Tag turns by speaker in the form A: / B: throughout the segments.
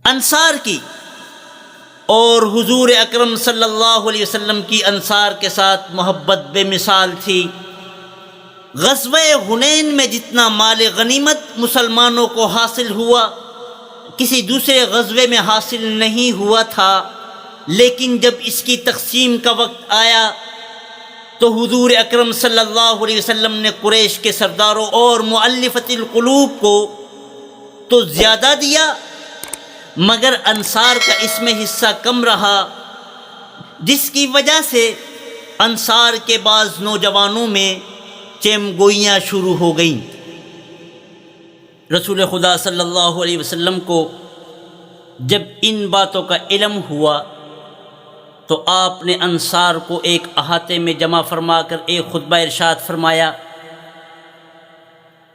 A: انصار کی اور حضور اکرم صلی اللہ علیہ وسلم کی انصار کے ساتھ محبت بے مثال تھی۔ غزوہ حنین میں جتنا مال غنیمت مسلمانوں کو حاصل ہوا کسی دوسرے غزوے میں حاصل نہیں ہوا تھا، لیکن جب اس کی تقسیم کا وقت آیا تو حضور اکرم صلی اللہ علیہ وسلم نے قریش کے سرداروں اور مؤلفۃ القلوب کو تو زیادہ دیا، مگر انصار کا اس میں حصہ کم رہا، جس کی وجہ سے انصار کے بعض نوجوانوں میں چیم گوئیاں شروع ہو گئیں۔ رسول خدا صلی اللہ علیہ وسلم کو جب ان باتوں کا علم ہوا تو آپ نے انصار کو ایک احاطے میں جمع فرما کر ایک خطبہ ارشاد فرمایا،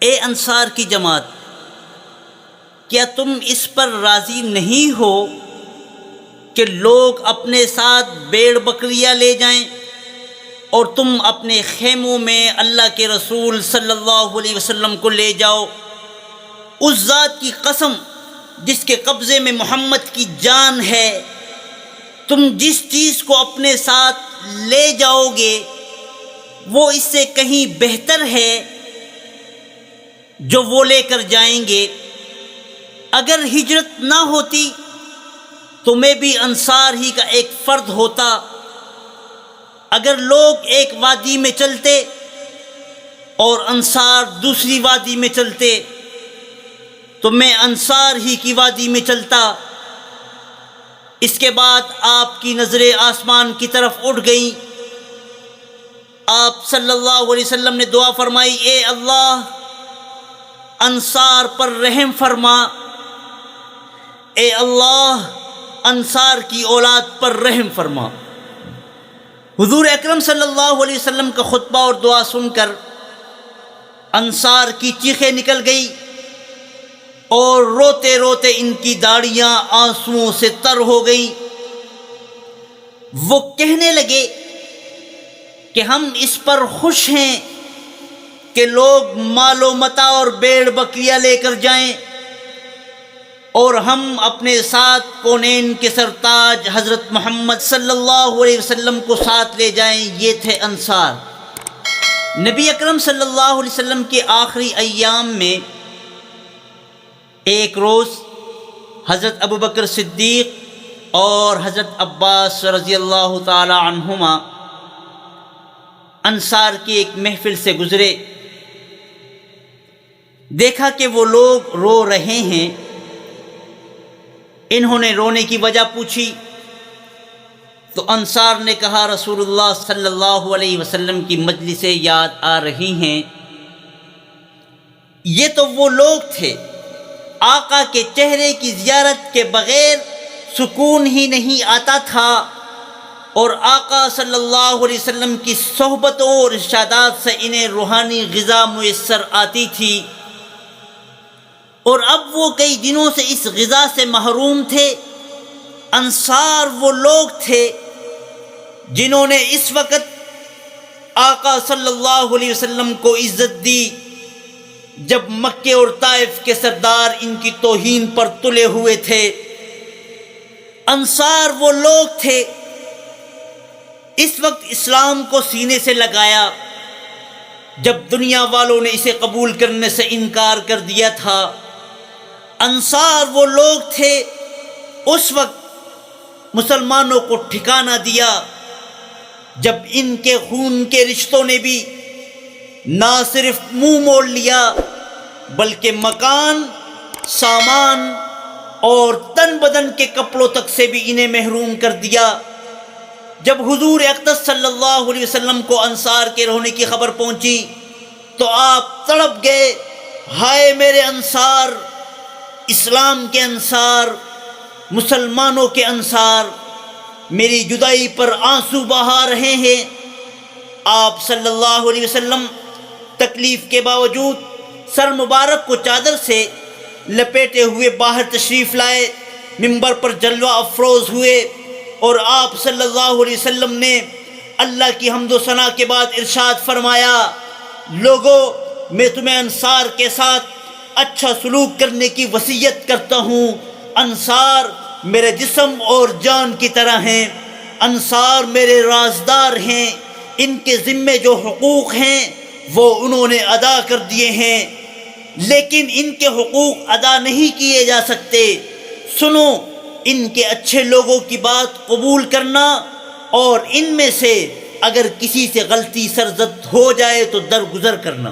A: اے انصار کی جماعت، کیا تم اس پر راضی نہیں ہو کہ لوگ اپنے ساتھ بھیڑ بکریاں لے جائیں اور تم اپنے خیموں میں اللہ کے رسول صلی اللہ علیہ وسلم کو لے جاؤ؟ اس ذات کی قسم جس کے قبضے میں محمد کی جان ہے، تم جس چیز کو اپنے ساتھ لے جاؤ گے وہ اس سے کہیں بہتر ہے جو وہ لے کر جائیں گے۔ اگر ہجرت نہ ہوتی تو میں بھی انصار ہی کا ایک فرد ہوتا، اگر لوگ ایک وادی میں چلتے اور انصار دوسری وادی میں چلتے تو میں انصار ہی کی وادی میں چلتا۔ اس کے بعد آپ کی نظریں آسمان کی طرف اٹھ گئیں، آپ صلی اللہ علیہ وسلم نے دعا فرمائی، اے اللہ انصار پر رحم فرما، اے اللہ انصار کی اولاد پر رحم فرما۔ حضور اکرم صلی اللہ علیہ وسلم کا خطبہ اور دعا سن کر انصار کی چیخیں نکل گئی اور روتے روتے ان کی داڑیاں آنسوؤں سے تر ہو گئیں۔ وہ کہنے لگے کہ ہم اس پر خوش ہیں کہ لوگ مال و متاع اور بھیڑ بکریاں لے کر جائیں اور ہم اپنے ساتھ کونین کے سرتاج حضرت محمد صلی اللہ علیہ وسلم کو ساتھ لے جائیں۔ یہ تھے انصار۔ نبی اکرم صلی اللہ علیہ وسلم کے آخری ایام میں ایک روز حضرت ابوبکر صدیق اور حضرت عباس رضی اللہ تعالی عنہما انصار کی ایک محفل سے گزرے، دیکھا کہ وہ لوگ رو رہے ہیں۔ انہوں نے رونے کی وجہ پوچھی تو انصار نے کہا، رسول اللہ صلی اللہ علیہ وسلم کی مجلسیں یاد آ رہی ہیں۔ یہ تو وہ لوگ تھے آقا کے چہرے کی زیارت کے بغیر سکون ہی نہیں آتا تھا، اور آقا صلی اللہ علیہ وسلم کی صحبتوں اور ارشادات سے انہیں روحانی غذا میسر آتی تھی، اور اب وہ کئی دنوں سے اس غذا سے محروم تھے۔ انصار وہ لوگ تھے جنہوں نے اس وقت آقا صلی اللہ علیہ وسلم کو عزت دی جب مکے اور طائف کے سردار ان کی توہین پر تلے ہوئے تھے۔ انصار وہ لوگ تھے اس وقت اسلام کو سینے سے لگایا جب دنیا والوں نے اسے قبول کرنے سے انکار کر دیا تھا۔ انصار وہ لوگ تھے اس وقت مسلمانوں کو ٹھکانہ دیا جب ان کے خون کے رشتوں نے بھی نہ صرف منہ موڑ لیا بلکہ مکان، سامان اور تن بدن کے کپڑوں تک سے بھی انہیں محروم کر دیا۔ جب حضور اقدس صلی اللہ علیہ وسلم کو انصار کے رونے کی خبر پہنچی تو آپ تڑپ گئے، ہائے میرے انصار، اسلام کے انصار، مسلمانوں کے انصار میری جدائی پر آنسو بہا رہے ہیں۔ آپ صلی اللہ علیہ وسلم تکلیف کے باوجود سر مبارک کو چادر سے لپیٹے ہوئے باہر تشریف لائے، منبر پر جلوہ افروز ہوئے، اور آپ صلی اللہ علیہ وسلم نے اللہ کی حمد و ثنا کے بعد ارشاد فرمایا، لوگو میں تمہیں انصار کے ساتھ اچھا سلوک کرنے کی وصیت کرتا ہوں انصار میرے جسم اور جان کی طرح ہیں، انصار میرے رازدار ہیں، ان کے ذمے جو حقوق ہیں وہ انہوں نے ادا کر دیے ہیں، لیکن ان کے حقوق ادا نہیں کیے جا سکتے۔ سنو ان کے اچھے لوگوں کی بات قبول کرنا، اور ان میں سے اگر کسی سے غلطی سرزد ہو جائے تو درگزر کرنا۔